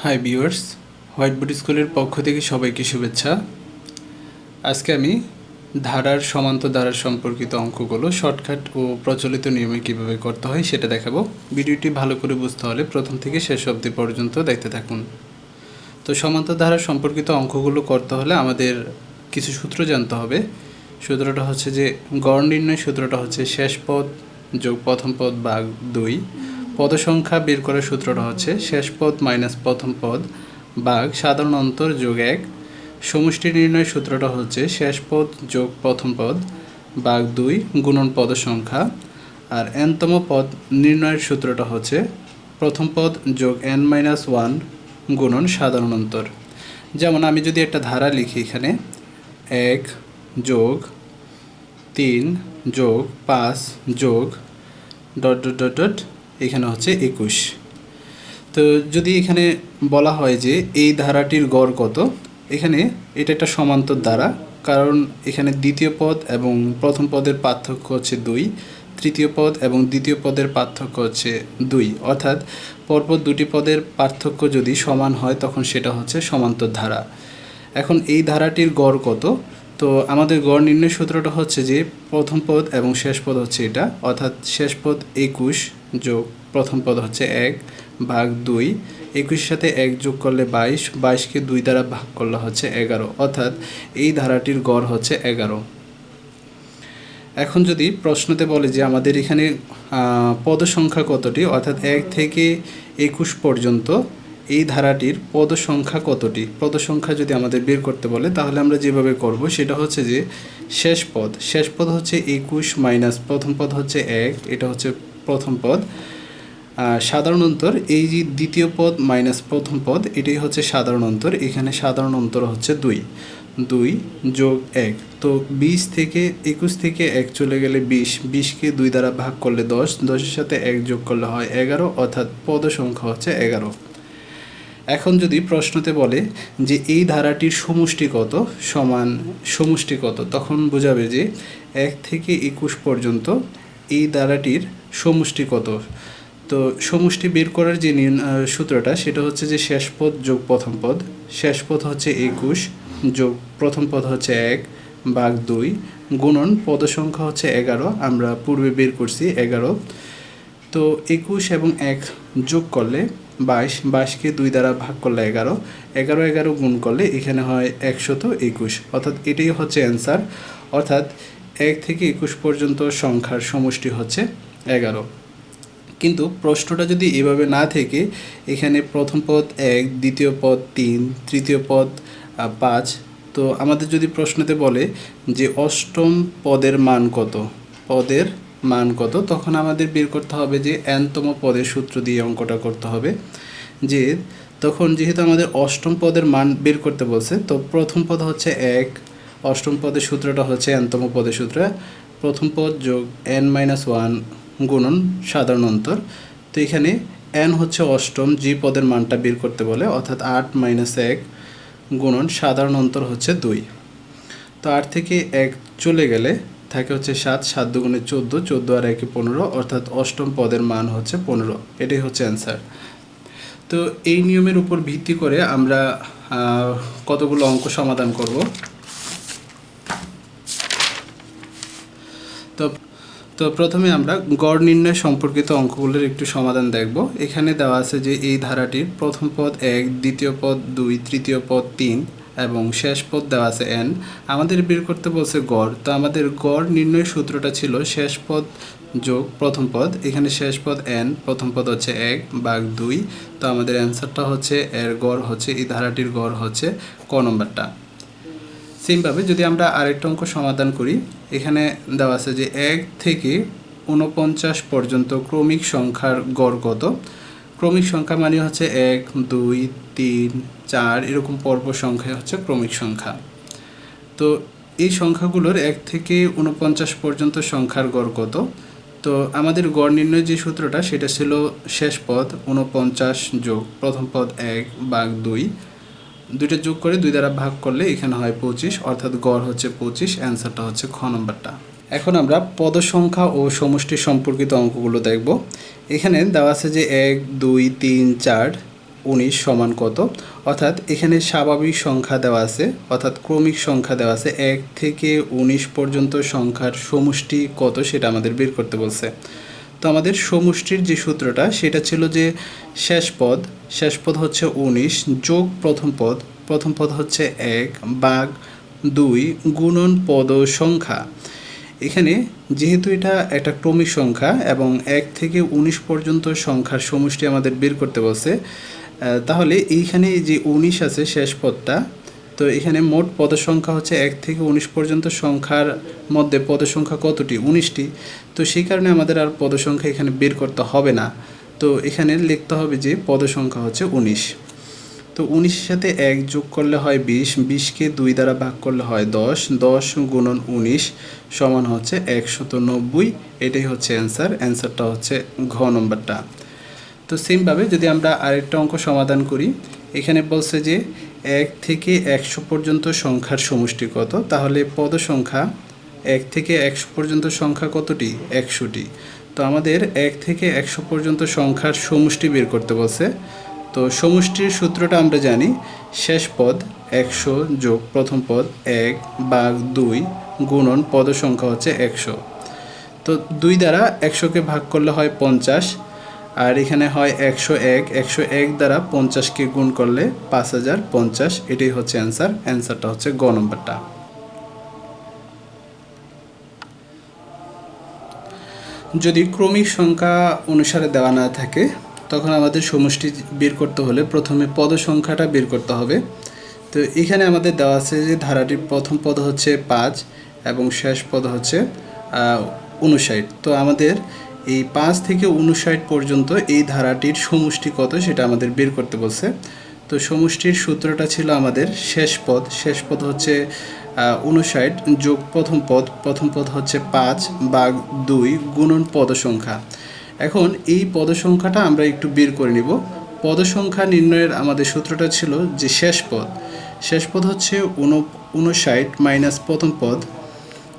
Hi viewers, whiteboard স্কুলের পক্ষ থেকে সবাইকে শুভেচ্ছা। আজকে আমি ধারার সমান্তর ধারার সম্পর্কিত অঙ্কগুলো শর্টকাট ও প্রচলিত নিয়মে কীভাবে করতে হয় সেটা দেখাবো। ভিডিওটি ভালো করে বুঝতে হলে প্রথম থেকে শেষ অবধি পর্যন্ত দেখতে থাকুন। তো সমান্তর ধারার সম্পর্কিত অঙ্কগুলো করতে হলে আমাদের কিছু সূত্র জানতে হবে। সূত্রটা হচ্ছে যে গড় নির্ণয় সূত্রটা হচ্ছে শেষ পদ যোগ প্রথম পদ ভাগ 2। পদ সংখ্যা বের করার সূত্রটা হচ্ছে শেষ পদ মাইনাস প্রথম পদ ভাগ সাধারণ অন্তর যোগ 1। সমষ্টি নির্ণয় সূত্রটা হচ্ছে শেষ পদ যোগ প্রথম পদ ভাগ 2 গুণন পদ সংখ্যা। আর n-তম পদ নির্ণয়ের সূত্রটা হচ্ছে প্রথম পদ যোগ n-1 গুণন সাধারণ অন্তর। যেমন আমি যদি একটা ধারা লিখি, এখানে 1 যোগ 3 যোগ 5 যোগ ডট ডট ডট ডট এখানে হচ্ছে 21। তো যদি এখানে বলা হয় যে এই ধারাটির গড় কত, এখানে এটা একটা সমান্তর ধারা, কারণ এখানে দ্বিতীয় পদ এবং প্রথম পদের পার্থক্য হচ্ছে 2, তৃতীয় পদ এবং দ্বিতীয় পদের পার্থক্য হচ্ছে 2, অর্থাৎ পরপর দুটি পদের পার্থক্য যদি সমান হয় তখন সেটা হচ্ছে সমান্তর ধারা। এখন এই ধারাটির গড় কত? তো আমাদের গড় নির্ণয় সূত্রটা হচ্ছে যে প্রথম পদ এবং শেষ পদ হচ্ছে এটা, অর্থাৎ শেষ পদ 21 যোগ প্রথম পদ হচ্ছে 1 ভাগ 2। 21 সাথে 1 যোগ করলে 22, 22কে 2 দ্বারা ভাগ করলে হচ্ছে 11, অর্থাৎ এই ধারাটির গড় হচ্ছে 11। এখন যদি প্রশ্নতে বলে যে আমাদের এখানে পদ সংখ্যা কতটি, অর্থাৎ 1 থেকে 21 পর্যন্ত এই ধারাটির পদ সংখ্যা কতটি, পদ সংখ্যা যদি আমাদের বের করতে বলে তাহলে আমরা যেভাবে করব সেটা হচ্ছে যে শেষ পদ হচ্ছে 21 মাইনাস প্রথম পদ হচ্ছে 1, এটা হচ্ছে প্রথম পদ। সাধারণ অন্তর এই যে দ্বিতীয় পদ মাইনাস প্রথম পদ, এটাই হচ্ছে সাধারণ অন্তর। এখানে সাধারণ অন্তর হচ্ছে 2 যোগ 1। তো 21 থেকে 1 চলে গেলে 20কে 2 দ্বারা ভাগ করলে 10, 10-এর সাথে 1 যোগ করলে হয় 11, অর্থাৎ পদ সংখ্যা হচ্ছে 11। এখন যদি প্রশ্নতে বলে যে এই ধারাটির সমষ্টি কত সমান সমষ্টি কত, তখন বোঝাবে যে 1 থেকে 21 পর্যন্ত এই ধারাটির সমষ্টি কত। তো সমষ্টি বের করার যে সূত্রটা সেটা হচ্ছে যে শেষ পদ যোগ প্রথম পদ, শেষ পদ হচ্ছে 21 যোগ প্রথম পদ হচ্ছে 1 ভাগ 2 গুণন পদ সংখ্যা হচ্ছে 11, আমরা পূর্বে বের করছি 11। তো 21 এবং 1 যোগ করলে 22কে 2 দ্বারা ভাগ করলে 11 গুণ করলে এখানে হয় 121, অর্থাৎ এটাই হচ্ছে অ্যান্সার। অর্থাৎ 1 থেকে 21 পর্যন্ত সংখ্যার সমষ্টি হচ্ছে 11। কিন্তু প্রশ্নটা যদি এভাবে না থেকে এখানে প্রথম পদ 1, দ্বিতীয় পদ 3, তৃতীয় পদ 5, তো আমাদের যদি প্রশ্নতে বলে যে অষ্টম পদের মান কত, তখন আমাদের বের করতে হবে যে n-তম পদের সূত্র দিয়ে অঙ্কটা করতে হবে। যে তখন যেহেতু আমাদের অষ্টম পদের মান বের করতে বলছে, তো প্রথম পদ হচ্ছে 1, অষ্টম পদের সূত্রটা হচ্ছে n-তম পদের সূত্র, প্রথম পদ যোগ n-1 গুণন সাধারণ অন্তর। তো এখানে n হচ্ছে অষ্টম যে পদের মানটা বের করতে বলে, অর্থাৎ 8 - 1 গুণন সাধারণ অন্তর হচ্ছে 2। তো 8 থেকে 1 চলে গেলে থাকে হচ্ছে 7, 7 দুগুণে 14, 14 আর 1 15, অর্থাৎ অষ্টম পদের মান হচ্ছে 15। এটাই হচ্ছে অ্যান্সার। তো এই নিয়মের উপর ভিত্তি করে আমরা কতগুলো অঙ্ক সমাধান করব। তো প্রথমে আমরা গড় নির্ণয় সম্পর্কিত অঙ্কগুলোর একটু সমাধান দেখব। এখানে দেওয়া আছে যে এই ধারাটির প্রথম পদ 1, দ্বিতীয় পদ 2, তৃতীয় পদ 3 এবং শেষ পদ দেওয়া আছে n। আমাদের বের করতে বলছে গড়। তো আমাদের গড় নির্ণয় সূত্রটা ছিল শেষ পদ যোগ প্রথম পদ, এখানে শেষ পদ n, প্রথম পদ হচ্ছে 1 ভাগ 2। তো আমাদের অ্যান্সারটা হচ্ছে এর গড় হচ্ছে, এই ধারাটির গড় হচ্ছে ক নম্বরটা। সেমভাবে যদি আমরা আরেকটা অঙ্ক সমাধান করি, এখানে দেওয়া আছে যে 1 থেকে 49 পর্যন্ত ক্রমিক সংখ্যার গড় কত। ক্রমিক সংখ্যা মানে হচ্ছে 1, 2, 3, 4 এরকম পরপর সংখ্যা হচ্ছে ক্রমিক সংখ্যা। তো এই সংখ্যাগুলোর 1 থেকে 49 পর্যন্ত সংখ্যার গড় কত। তো আমাদের গড় নির্ণয় যে সূত্রটা সেটা ছিল শেষ পদ 49 যোগ প্রথম পদ 1 ভাগ 2, দুইটা যোগ করে 2 দ্বারা ভাগ করলে এখানে হয় 25, অর্থাৎ গড় হচ্ছে 25। অ্যান্সারটা হচ্ছে খ নম্বরটা। এখন আমরা পদ সংখ্যা ও সমষ্টি সম্পর্কিত অঙ্কগুলো দেখব। এখানে দেওয়া আছে যে 1, 2, 3, 4 19 সমান কত, অর্থাৎ এখানে স্বাভাবিক সংখ্যা দেওয়া আছে, অর্থাৎ ক্রমিক সংখ্যা দেওয়া আছে, 1 থেকে 19 পর্যন্ত সংখ্যার সমষ্টি কত সেটা আমাদের বের করতে বলছে। তো আমাদের সমষ্টির যে সূত্রটা সেটা ছিল যে শেষ পদ হচ্ছে 19 যোগ প্রথম পদ হচ্ছে 1 ভাগ 2 গুণন পদ সংখ্যা। এখানে যেহেতু এটা একটা ক্রমিক সংখ্যা এবং 1 থেকে 19 পর্যন্ত সংখ্যার সমষ্টি আমাদের বের করতে বলছে, তাহলে এইখানে যে 19 আছে শেষ পদটা, তো এখানে মোট পদ সংখ্যা হচ্ছে 1 থেকে 19 পর্যন্ত সংখ্যার মধ্যে পদ সংখ্যা কতটি, 19টি। তো সেই কারণে আমাদের আর পদ সংখ্যা এখানে বের করতে হবে না। তো এখানে লিখতে হবে যে পদ সংখ্যা হচ্ছে 19। তো 19-এর সাথে 1 যোগ করলে হয় 20, 20-কে 2 দ্বারা ভাগ করলে হয় 10, 10 গুণন 19 সমান হচ্ছে 190। এটাই হচ্ছে অ্যান্সারটা হচ্ছে ঘ নম্বরটা। তো সেমভাবে যদি আমরা আরেকটা অঙ্ক সমাধান করি, এখানে বলছে যে 1 থেকে 100 পর্যন্ত সংখ্যার সমষ্টি কত, তাহলে পদ সংখ্যা 1 থেকে 100 পর্যন্ত সংখ্যা কতটি, 100টি। তো আমাদের 1 থেকে 100 পর্যন্ত সংখ্যার সমষ্টি বের করতে বলছে। তো সমষ্টির সূত্রটা আমরা জানি, শেষ পদ 100 যোগ প্রথম পদ 1 ভাগ 2 গুণন পদ সংখ্যা হচ্ছে 100। তো 2 দ্বারা 100-কে ভাগ করলে হয় 50, আর এখানে হয় 101, 101 দ্বারা 50-কে গুণ করলে 5050। এটাই হচ্ছে অ্যান্সারটা হচ্ছে গ নম্বরটা। যদি ক্রমিক সংখ্যা অনুসারে দেওয়া না থাকে তখন আমাদের সমষ্টি বের করতে হলে প্রথমে পদ সংখ্যাটা বের করতে হবে। তো এখানে আমাদের দেওয়া আছে যে ধারাটির প্রথম পদ হচ্ছে 5 এবং শেষ পদ হচ্ছে 59। তো আমাদের এই 5 থেকে 59 পর্যন্ত এই ধারাটির সমষ্টি কত সেটা আমাদের বের করতে বলছে। তো সমষ্টির সূত্রটা ছিল আমাদের শেষ পদ হচ্ছে 59 যোগ প্রথম পদ হচ্ছে 5 ভাগ 2 গুণন পদ সংখ্যা। এখন এই পদ সংখ্যাটা আমরা একটু বের করে নিব। পদ সংখ্যা নির্ণয়ের আমাদের সূত্রটা ছিল যে শেষ পদ হচ্ছে 59 মাইনাস প্রথম পদ,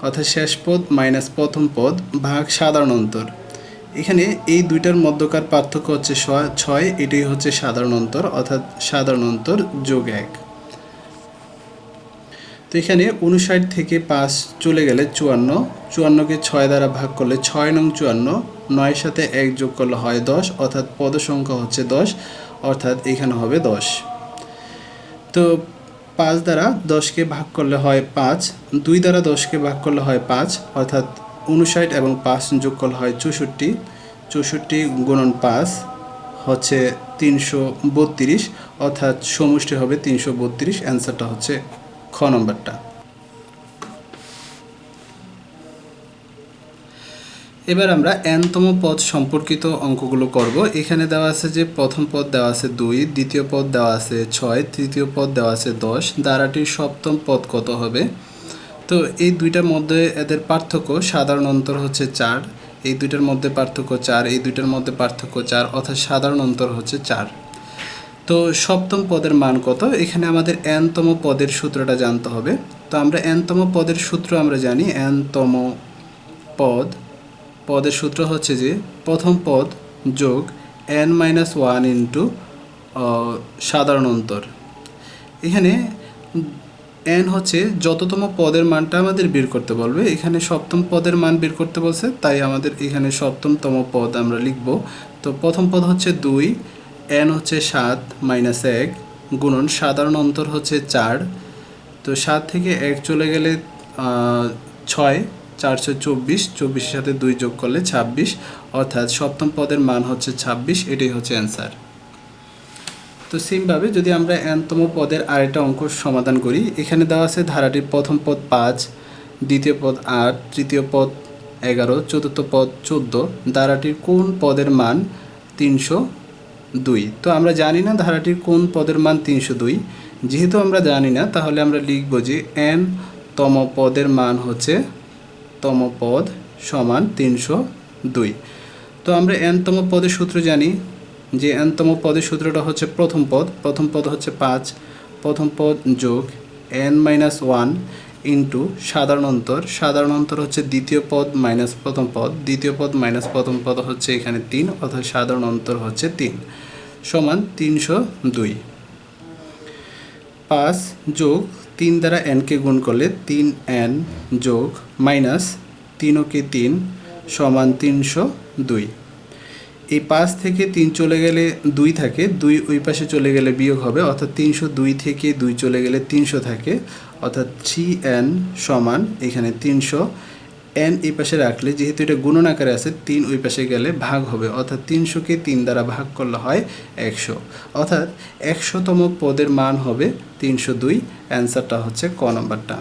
অর্থাৎ শেষ পদ মাইনাস প্রথম পদ ভাগ সাধারণ অন্তর। এখানে এই দুইটার মধ্যকার পার্থক্য হচ্ছে 6, এটাই হচ্ছে সাধারণ অন্তর, অর্থাৎ সাধারণ অন্তর যোগ 1। তো এখানে 59 থেকে 5 চলে গেলে 54, 54-কে 6 দ্বারা ভাগ করলে 6 নং 54, 9-এর সাথে 1 যোগ করলে হয় 10, অর্থাৎ পদ সংখ্যা হচ্ছে 10, অর্থাৎ এখানে হবে 10। তো 5 দ্বারা 10-কে ভাগ করলে হয় 5, 2 দ্বারা 10-কে ভাগ করলে হয় 5, অর্থাৎ 59 এবং 5 যোগ করলে হয় 64, 64 গুণন 5 হচ্ছে 332, অর্থাৎ সমষ্টি হবে 332। অ্যান্সারটা হচ্ছে খ নম্বরটা। এবার আমরা n-তম পদ সম্পর্কিত অঙ্কগুলো করব। এখানে দেওয়া আছে যে প্রথম পদ দেওয়া আছে 2, দ্বিতীয় পদ দেওয়া আছে 6, তৃতীয় পদ দেওয়া আছে 10, ধারাটির সপ্তম পদ কত হবে। তো এই দুইটার মধ্যে এদের পার্থক্য সাধারণ অন্তর হচ্ছে 4, এই দুইটার মধ্যে পার্থক্য 4, এই দুইটার মধ্যে পার্থক্য 4, অর্থাৎ সাধারণ অন্তর হচ্ছে 4। তো সপ্তম পদের মান কত, এখানে আমাদের n-তম পদের সূত্রটা জানতে হবে। তো আমরা n-তম পদের সূত্র আমরা জানি, n-তম পদের সূত্র হচ্ছে যে প্রথম পদ যোগ n-1 ইন্টু সাধারণ অন্তর। এখানে n হচ্ছে যততম পদের মানটা আমাদের বের করতে বলবে, এখানে সপ্তম পদের মান বের করতে বলছে, তাই আমাদের এখানে সপ্তমতম পদ আমরা লিখব। তো প্রথম পদ হচ্ছে 2, n হচ্ছে 7 মাইনাস 1 গুণন সাধারণ অন্তর হচ্ছে 4। তো 7 থেকে 1 চলে গেলে 6, 424, 24-এর সাথে 2 যোগ করলে 26, অর্থাৎ সপ্তম পদের মান হচ্ছে 26। এটাই হচ্ছে অ্যান্সার। তো সেমভাবে যদি আমরা n-তম পদের আরেকটা অঙ্ক সমাধান করি, এখানে দেওয়া আছে ধারাটির প্রথম পদ 5, দ্বিতীয় পদ 8, তৃতীয় পদ 11, চতুর্থ পদ 14, ধারাটির কোন পদের মান 302। তো আমরা জানি না ধারাটির কোন পদের মান 302। যেহেতু আমরা জানি না, তাহলে আমরা লিখব যে n-তম পদের মান হচ্ছে তম পদ সমান 302। তো আমরা n-তম পদের সূত্র জানি যে n-তম পদের সূত্রটা হচ্ছে প্রথম পদ হচ্ছে 5, প্রথম পদ যোগ n-1 ইন্টু সাধারণ অন্তর হচ্ছে দ্বিতীয় পদ মাইনাস প্রথম পদ, দ্বিতীয় পদ মাইনাস প্রথম পদ হচ্ছে এখানে 3, অর্থাৎ সাধারণ অন্তর হচ্ছে 3 সমান 302। 5 যোগ 3 দ্বারা nকে গুণ করলে 3n যোগ মাইনাস 3 × 3 সমান 302। এই 5 থেকে 3 চলে গেলে 2 থাকে, 2 ওই পাশে চলে গেলে বিয়োগ হবে, অর্থাৎ 302 থেকে 2 চলে গেলে 300 থাকে, অর্থাৎ 3n সমান এখানে 300। n এই পাশে রাখলে যেহেতু এটা গুণন আকারে আছে, 3 ওই পাশে গেলে ভাগ হবে, অর্থাৎ 300কে 3 দ্বারা ভাগ করলে হয় 100, অর্থাৎ 100তম পদের মান হবে 302। অ্যান্সারটা হচ্ছে ক নম্বরটা।